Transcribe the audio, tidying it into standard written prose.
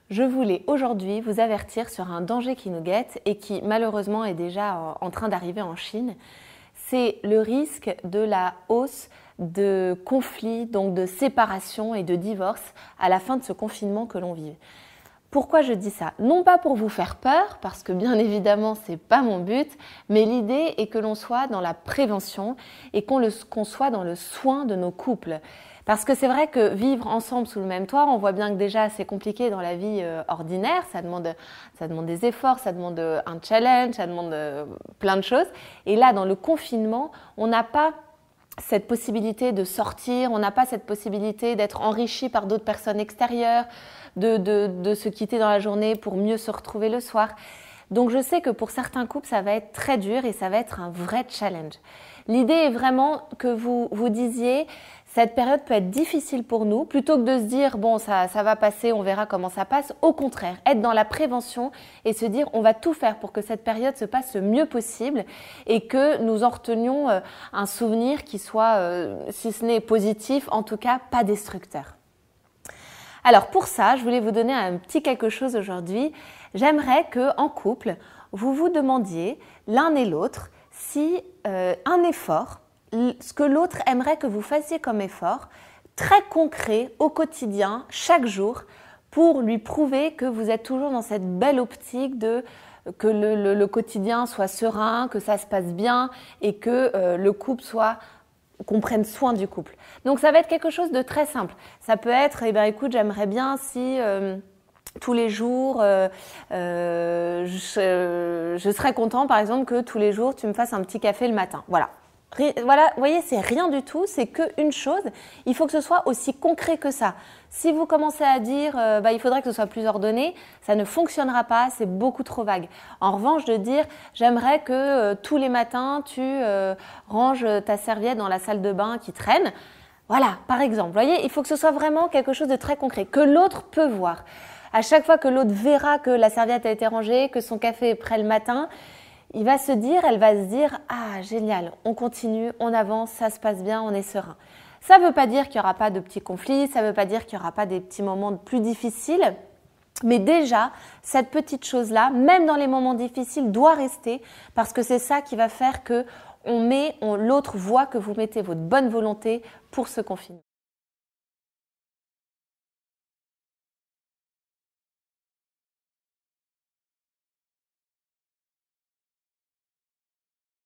Je voulais aujourd'hui vous avertir sur un danger qui nous guette et qui malheureusement est déjà en train d'arriver en Chine. C'est le risque de la hausse de conflits, donc de séparation et de divorce à la fin de ce confinement que l'on vit. Pourquoi je dis ça? Non pas pour vous faire peur, parce que bien évidemment c'est pas mon but, mais l'idée est que l'on soit dans la prévention et qu'on soit dans le soin de nos couples. Parce que c'est vrai que vivre ensemble sous le même toit, on voit bien que déjà c'est compliqué dans la vie ordinaire, ça demande des efforts, ça demande un challenge, ça demande plein de choses. Et là, dans le confinement, on n'a pas cette possibilité de sortir, on n'a pas cette possibilité d'être enrichi par d'autres personnes extérieures, de se quitter dans la journée pour mieux se retrouver le soir. Donc je sais que pour certains couples, ça va être très dur et ça va être un vrai challenge. L'idée est vraiment que vous vous disiez, cette période peut être difficile pour nous, plutôt que de se dire, bon, ça va passer, on verra comment ça passe. Au contraire, être dans la prévention et se dire, on va tout faire pour que cette période se passe le mieux possible et que nous en retenions un souvenir qui soit, si ce n'est positif, en tout cas pas destructeur. Alors pour ça, je voulais vous donner un petit quelque chose aujourd'hui. J'aimerais qu'en couple, vous vous demandiez l'un et l'autre si un effort, ce que l'autre aimerait que vous fassiez comme effort, très concret au quotidien, chaque jour, pour lui prouver que vous êtes toujours dans cette belle optique de que le quotidien soit serein, que ça se passe bien et que le couple soit qu'on prenne soin du couple. Donc ça va être quelque chose de très simple. Ça peut être, écoute, j'aimerais bien si tous les jours, je serais content par exemple que tous les jours tu me fasses un petit café le matin. Voilà. Voilà, vous voyez, c'est rien du tout, c'est qu'une chose. Il faut que ce soit aussi concret que ça. Si vous commencez à dire il faudrait que ce soit plus ordonné, ça ne fonctionnera pas, c'est beaucoup trop vague. En revanche, de dire j'aimerais que tous les matins tu ranges ta serviette dans la salle de bain qui traîne. Voilà, par exemple. Vous voyez, il faut que ce soit vraiment quelque chose de très concret, que l'autre peut voir. À chaque fois que l'autre verra que la serviette a été rangée, que son café est prêt le matin, elle va se dire « Ah, génial, on continue, on avance, ça se passe bien, on est serein ». Ça ne veut pas dire qu'il n'y aura pas de petits conflits, ça ne veut pas dire qu'il n'y aura pas des petits moments plus difficiles, mais déjà, cette petite chose-là, même dans les moments difficiles, doit rester parce que c'est ça qui va faire que l'autre voit que vous mettez votre bonne volonté pour ce confinement.